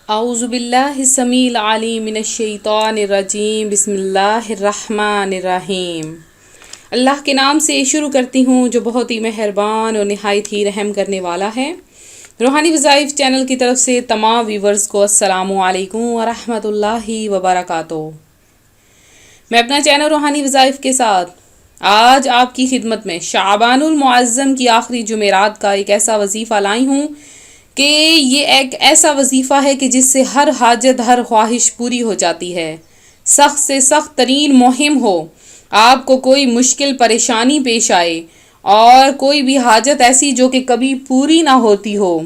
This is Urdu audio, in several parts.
اعوذ باللہ السمیع العلیم من الشیطان الرجیم بسم اللہ الرحمن الرحیم۔ اللہ کے نام سے شروع کرتی ہوں جو بہت ہی مہربان اور نہایت ہی رحم کرنے والا ہے۔ روحانی وظائف چینل کی طرف سے تمام ویورز کو السلام علیکم ورحمۃ اللہ وبرکاتہ۔ میں اپنا چینل روحانی وظائف کے ساتھ آج آپ کی خدمت میں شعبان المعظم کی آخری جمعرات کا ایک ایسا وظیفہ لائی ہوں کہ یہ ایک ایسا وظیفہ ہے کہ جس سے ہر حاجت ہر خواہش پوری ہو جاتی ہے۔ سخت سے سخت ترین مہم ہو، آپ کو کوئی مشکل پریشانی پیش آئے اور کوئی بھی حاجت ایسی جو کہ کبھی پوری نہ ہوتی ہو،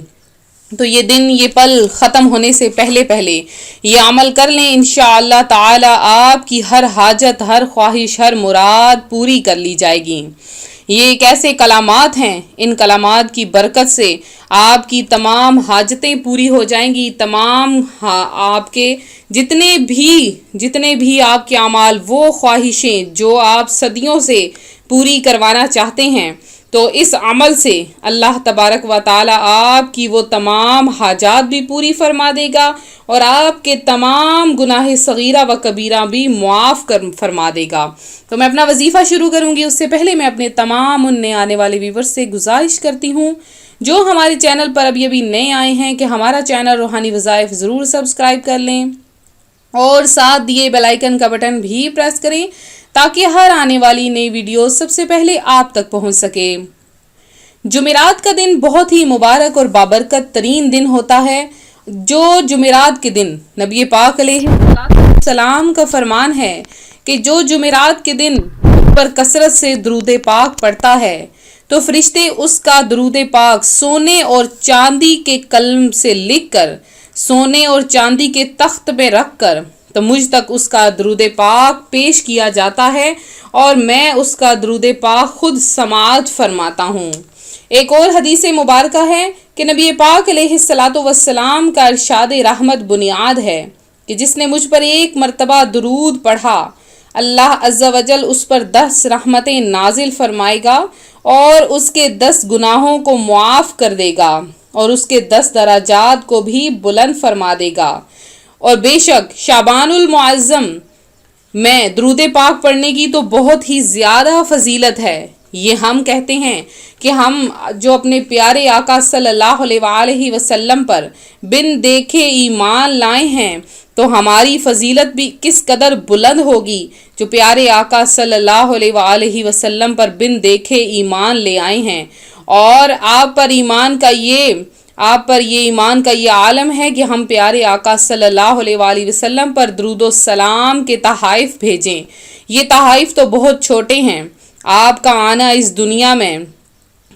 تو یہ دن یہ پل ختم ہونے سے پہلے یہ عمل کر لیں، انشاءاللہ تعالی آپ کی ہر حاجت ہر خواہش ہر مراد پوری کر لی جائے گی۔ یہ ایک ایسے کلامات ہیں، ان کلامات کی برکت سے آپ کی تمام حاجتیں پوری ہو جائیں گی، تمام آپ کے جتنے بھی آپ کے اعمال، وہ خواہشیں جو آپ صدیوں سے پوری کروانا چاہتے ہیں، تو اس عمل سے اللہ تبارک و تعالی آپ کی وہ تمام حاجات بھی پوری فرما دے گا اور آپ کے تمام گناہ صغیرہ و کبیرہ بھی معاف فرما دے گا۔ تو میں اپنا وظیفہ شروع کروں گی، اس سے پہلے میں اپنے تمام نئے آنے والے ویورز سے گزارش کرتی ہوں جو ہمارے چینل پر ابھی نئے آئے ہیں کہ ہمارا چینل روحانی وظائف ضرور سبسکرائب کر لیں اور ساتھ دیے بیل آئیکن کا بٹن بھی پریس کریں تاکہ ہر آنے والی نئی ویڈیو سب سے پہلے آپ تک پہنچ سکے۔ جمعرات کا دن بہت ہی مبارک اور بابرکت ترین دن ہوتا ہے۔ جو جمعرات کے دن نبی پاک علیہ السلام کا فرمان ہے کہ جو جمعرات کے دن پر کثرت سے درود پاک پڑھتا ہے تو فرشتے اس کا درود پاک سونے اور چاندی کے قلم سے لکھ کر سونے اور چاندی کے تخت پہ رکھ کر تو مجھ تک اس کا درود پاک پیش کیا جاتا ہے اور میں اس کا درود پاک خود سماعت فرماتا ہوں۔ ایک اور حدیث مبارکہ ہے کہ نبی پاک علیہ السلام کا ارشاد رحمت بنیاد ہے کہ جس نے مجھ پر ایک مرتبہ درود پڑھا، اللہ عز و جل اس پر 10 رحمتیں نازل فرمائے گا اور اس کے 10 گناہوں کو معاف کر دے گا اور اس کے 10 درجات کو بھی بلند فرما دے گا۔ اور بے شک شعبان المعظم میں درود پاک پڑھنے کی تو بہت ہی زیادہ فضیلت ہے۔ یہ ہم کہتے ہیں کہ ہم جو اپنے پیارے آقا صلی اللہ علیہ وآلہ وسلم پر بن دیکھے ایمان لائے ہیں تو ہماری فضیلت بھی کس قدر بلند ہوگی جو پیارے آقا صلی اللہ علیہ وآلہ وسلم پر بن دیکھے ایمان لے آئے ہیں۔ اور آپ پر یہ ایمان کا یہ عالم ہے کہ ہم پیارے آقا صلی اللہ علیہ وآلہ وسلم پر درود و سلام کے تحائف بھیجیں۔ یہ تحائف تو بہت چھوٹے ہیں، آپ کا آنا اس دنیا میں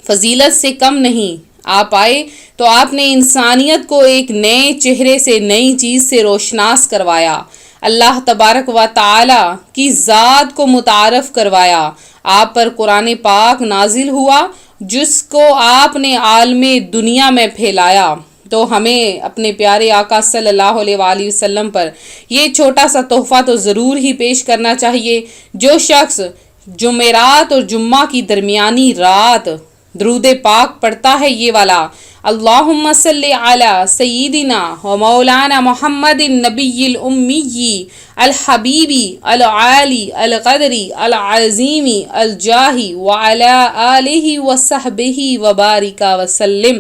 فضیلت سے کم نہیں۔ آپ آئے تو آپ نے انسانیت کو ایک نئے چہرے سے نئی چیز سے روشناس کروایا، اللہ تبارک و تعالی کی ذات کو متعارف کروایا، آپ پر قرآن پاک نازل ہوا جس کو آپ نے عالم دنیا میں پھیلایا۔ تو ہمیں اپنے پیارے آقا صلی اللہ علیہ وآلہ وسلم پر یہ چھوٹا سا تحفہ تو ضرور ہی پیش کرنا چاہیے۔ جو شخص جمعرات اور جمعہ کی درمیانی رات درود پاک پڑھتا ہے یہ والا، اللہم صلی علی سیدنا و مولانا محمد النبی الامی الحبیبی العالی القدری العظیمی الجاہی وعلی آلہ وصحبہ وبارک وسلم،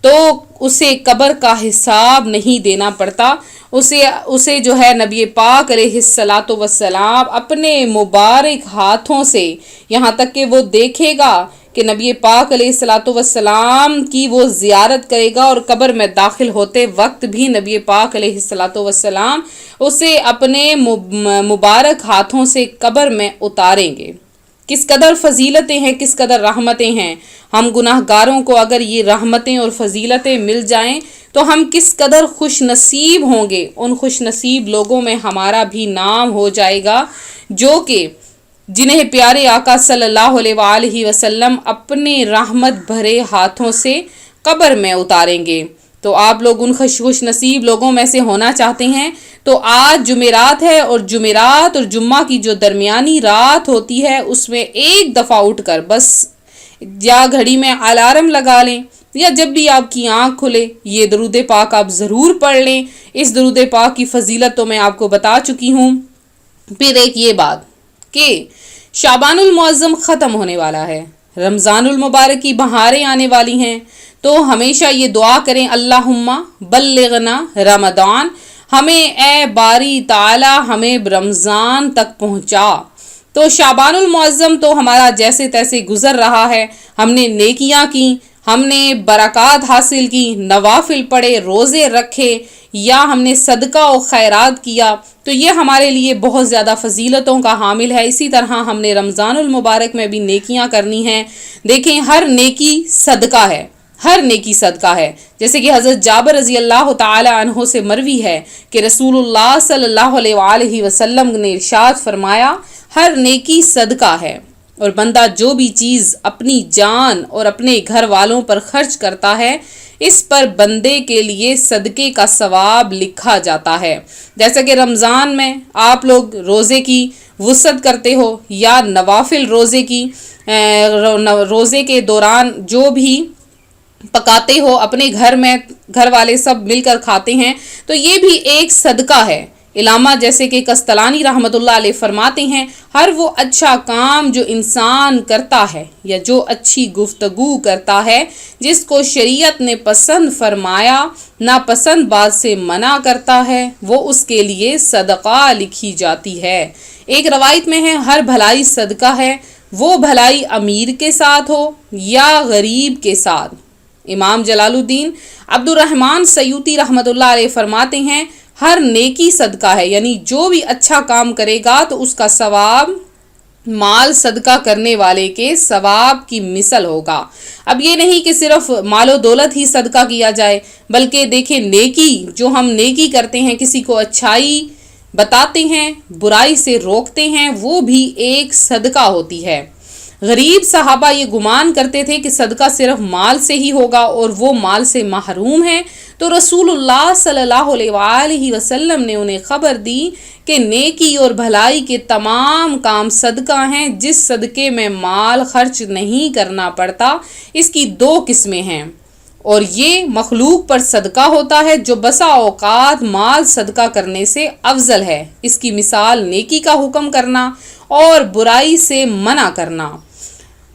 تو اسے قبر کا حساب نہیں دینا پڑتا۔ اسے جو ہے نبی پاک علیہ السلام اپنے مبارک ہاتھوں سے، یہاں تک کہ وہ دیکھے گا کہ نبی پاک علیہ السلام کی وہ زیارت کرے گا اور قبر میں داخل ہوتے وقت بھی نبی پاک علیہ السلام اسے اپنے مبارک ہاتھوں سے قبر میں اتاریں گے۔ کس قدر فضیلتیں ہیں، کس قدر رحمتیں ہیں۔ ہم گناہ گاروں کو اگر یہ رحمتیں اور فضیلتیں مل جائیں تو ہم کس قدر خوش نصیب ہوں گے۔ ان خوش نصیب لوگوں میں ہمارا بھی نام ہو جائے گا جو کہ جنہیں پیارے آقا صلی اللہ علیہ وآلہ وسلم اپنے رحمت بھرے ہاتھوں سے قبر میں اتاریں گے۔ تو آپ لوگ ان خوش نصیب لوگوں میں سے ہونا چاہتے ہیں تو آج جمعرات ہے اور جمعرات اور جمعہ کی جو درمیانی رات ہوتی ہے اس میں ایک دفعہ اٹھ کر بس یا گھڑی میں الارم لگا لیں یا جب بھی آپ کی آنکھ کھلے یہ درود پاک آپ ضرور پڑھ لیں. اس درود پاک کی فضیلت تو میں آپ کو بتا چکی ہوں. پھر ایک یہ بات کہ شعبان المعظم ختم ہونے والا ہے، رمضان المبارک کی بہاریں آنے والی ہیں، تو ہمیشہ یہ دعا کریں اللہم بلغنا رمضان، ہمیں اے باری تعالی ہمیں رمضان تک پہنچا. تو شعبان المعظم تو ہمارا جیسے تیسے گزر رہا ہے، ہم نے نیکیاں کی، ہم نے برکات حاصل کی، نوافل پڑھے، روزے رکھے، یا ہم نے صدقہ و خیرات کیا، تو یہ ہمارے لیے بہت زیادہ فضیلتوں کا حامل ہے. اسی طرح ہم نے رمضان المبارک میں بھی نیکیاں کرنی ہیں. دیکھیں ہر نیکی صدقہ ہے، ہر نیکی صدقہ ہے. جیسے کہ حضرت جابر رضی اللہ تعالی عنہ سے مروی ہے کہ رسول اللہ صلی اللہ علیہ وآلہ وسلم نے ارشاد فرمایا ہر نیکی صدقہ ہے، اور بندہ جو بھی چیز اپنی جان اور اپنے گھر والوں پر خرچ کرتا ہے اس پر بندے کے لیے صدقے کا ثواب لکھا جاتا ہے. جیسا کہ رمضان میں آپ لوگ روزے کی وسعت کرتے ہو یا نوافل روزے کے دوران جو بھی پکاتے ہو اپنے گھر میں، گھر والے سب مل کر کھاتے ہیں، تو یہ بھی ایک صدقہ ہے. علامہ جیسے کہ کستلانی رحمۃ اللہ علیہ فرماتے ہیں ہر وہ اچھا کام جو انسان کرتا ہے یا جو اچھی گفتگو کرتا ہے جس کو شریعت نے پسند فرمایا، ناپسند بات سے منع کرتا ہے، وہ اس کے لیے صدقہ لکھی جاتی ہے. ایک روایت میں ہے ہر بھلائی صدقہ ہے، وہ بھلائی امیر کے ساتھ ہو یا غریب کے ساتھ. امام جلال الدین عبد الرحمن سیوطی رحمۃ اللہ علیہ فرماتے ہیں ہر نیکی صدقہ ہے، یعنی جو بھی اچھا کام کرے گا تو اس کا ثواب مال صدقہ کرنے والے کے ثواب کی مثل ہوگا. اب یہ نہیں کہ صرف مال و دولت ہی صدقہ کیا جائے، بلکہ دیکھیں نیکی جو ہم نیکی کرتے ہیں، کسی کو اچھائی بتاتے ہیں، برائی سے روکتے ہیں، وہ بھی ایک صدقہ ہوتی ہے. غریب صحابہ یہ گمان کرتے تھے کہ صدقہ صرف مال سے ہی ہوگا اور وہ مال سے محروم ہیں، تو رسول اللہ صلی اللہ علیہ وآلہ وسلم نے انہیں خبر دی کہ نیکی اور بھلائی کے تمام کام صدقہ ہیں. جس صدقے میں مال خرچ نہیں کرنا پڑتا اس کی دو قسمیں ہیں، اور یہ مخلوق پر صدقہ ہوتا ہے جو بسا اوقات مال صدقہ کرنے سے افضل ہے. اس کی مثال نیکی کا حکم کرنا اور برائی سے منع کرنا.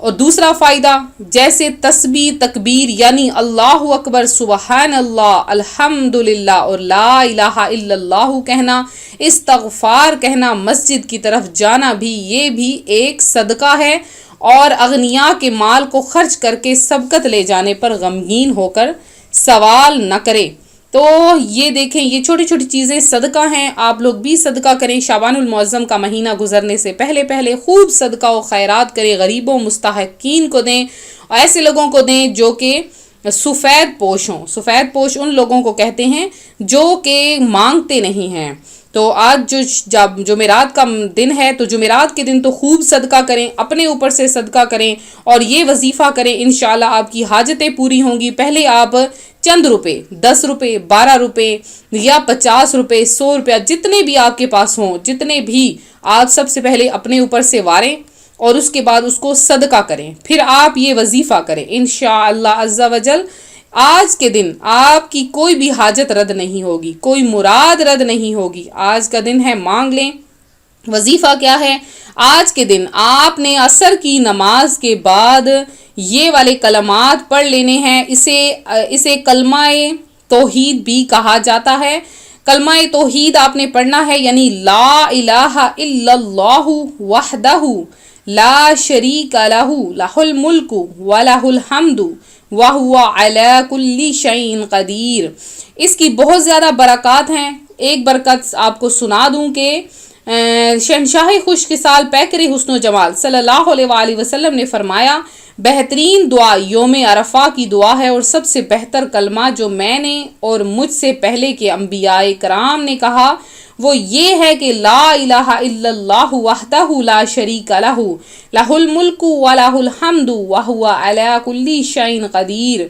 اور دوسرا فائدہ جیسے تسبیح، تکبیر یعنی اللہ اکبر، سبحان اللہ، الحمدللہ اور لا الہ الا اللہ کہنا، استغفار کہنا، مسجد کی طرف جانا بھی یہ بھی ایک صدقہ ہے. اور اغنیاء کے مال کو خرچ کر کے سبقت لے جانے پر غمگین ہو کر سوال نہ کرے. تو یہ دیکھیں یہ چھوٹی چھوٹی چیزیں صدقہ ہیں. آپ لوگ بھی صدقہ کریں. شعبان المعظم کا مہینہ گزرنے سے پہلے خوب صدقہ و خیرات کریں، غریبوں مستحقین کو دیں، ایسے لوگوں کو دیں جو کہ سفید پوش ہوں. سفید پوش ان لوگوں کو کہتے ہیں جو کہ مانگتے نہیں ہیں. تو آج جو جمعرات کا دن ہے تو جمعرات کے دن تو خوب صدقہ کریں، اپنے اوپر سے صدقہ کریں اور یہ وظیفہ کریں، انشاءاللہ آپ کی حاجتیں پوری ہوں گی. پہلے آپ چند روپے، 10 روپے، 12 روپے یا 50 روپے، 100 روپیہ، جتنے بھی آپ کے پاس ہوں، جتنے بھی آپ سب سے پہلے اپنے اوپر سے واریں اور اس کے بعد اس کو صدقہ کریں. پھر آپ یہ وظیفہ کریں، انشاءاللہ عز و جل آج کے دن آپ کی کوئی بھی حاجت رد نہیں ہوگی، کوئی مراد رد نہیں ہوگی. آج کا دن ہے، مانگ لیں. وظیفہ کیا ہے؟ آج کے دن آپ نے عصر کی نماز کے بعد یہ والے کلمات پڑھ لینے ہیں. اسے کلمہ توحید بھی کہا جاتا ہے. کلمہ توحید آپ نے پڑھنا ہے، یعنی لا الہ الا اللہ وحدہ لا شریک لہ لہ الملک ولہ الحمد وہو علی کل شیء قدیر. اس کی بہت زیادہ برکات ہیں. ایک برکت آپ کو سنا دوں کہ شہنشاہ خوش خصال پیکر حسن و جمال صلی اللہ علیہ وآلہ وسلم نے فرمایا بہترین دعا یوم عرفہ کی دعا ہے، اور سب سے بہتر کلمہ جو میں نے اور مجھ سے پہلے کے انبیاء کرام نے کہا وہ یہ ہے کہ لا الہ الا اللہ وحدہ لا شریک لہ لہ الملک ولہ الحمد وہو علی کل شیء قدیر.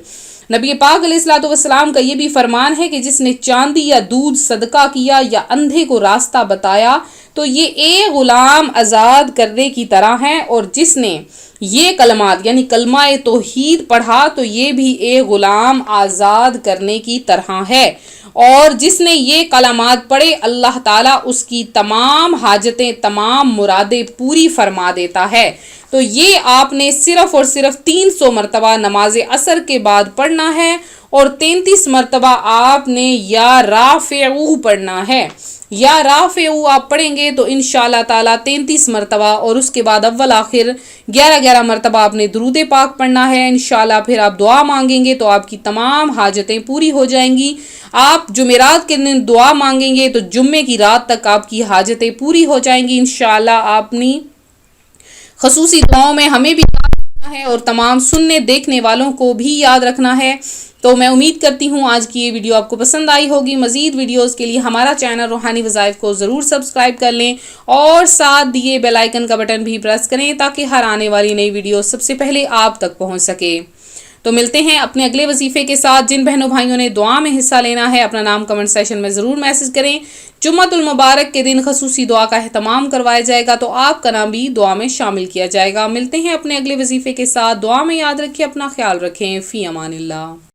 نبی پاک علیہ الصلوۃ والسلام کا یہ بھی فرمان ہے کہ جس نے چاندی یا دودھ صدقہ کیا یا اندھے کو راستہ بتایا تو یہ ایک غلام آزاد کرنے کی طرح ہے، اور جس نے یہ کلمات یعنی کلمہ توحید پڑھا تو یہ بھی ایک غلام آزاد کرنے کی طرح ہے، اور جس نے یہ کلمات پڑھے اللہ تعالیٰ اس کی تمام حاجتیں تمام مرادیں پوری فرما دیتا ہے۔ تو یہ آپ نے صرف اور صرف 300 مرتبہ نماز عصر کے بعد پڑھنا ہے، اور 33 مرتبہ آپ نے یا رافعو پڑھنا ہے۔ یا رافعو آپ پڑھیں گے تو انشاءاللہ تعالیٰ 33 مرتبہ، اور اس کے بعد اول آخر 11 مرتبہ آپ نے درود پاک پڑھنا ہے انشاءاللہ۔ پھر آپ دعا مانگیں گے تو آپ کی تمام حاجتیں پوری ہو جائیں گی۔ آپ جمعرات کے دن دعا مانگیں گے تو جمعے کی رات تک آپ کی حاجتیں پوری ہو جائیں گی انشاءاللہ۔ آپ نے خصوصی دعاؤں میں ہمیں بھی یاد رکھنا ہے اور تمام سننے دیکھنے والوں کو بھی یاد رکھنا ہے۔ تو میں امید کرتی ہوں آج کی یہ ویڈیو آپ کو پسند آئی ہوگی۔ مزید ویڈیوز کے لیے ہمارا چینل روحانی وظائف کو ضرور سبسکرائب کر لیں، اور ساتھ دیے بیل آئیکن کا بٹن بھی پریس کریں تاکہ ہر آنے والی نئی ویڈیو سب سے پہلے آپ تک پہنچ سکے۔ تو ملتے ہیں اپنے اگلے وظیفے کے ساتھ۔ جن بہنوں بھائیوں نے دعا میں حصہ لینا ہے اپنا نام کمنٹ سیشن میں ضرور میسج کریں۔ جمعۃ المبارک کے دن خصوصی دعا کا اہتمام کروایا جائے گا، تو آپ کا نام بھی دعا میں شامل کیا جائے گا۔ ملتے ہیں اپنے اگلے وظیفے کے ساتھ۔ دعا میں یاد رکھیں، اپنا خیال رکھیں۔ فی امان اللہ۔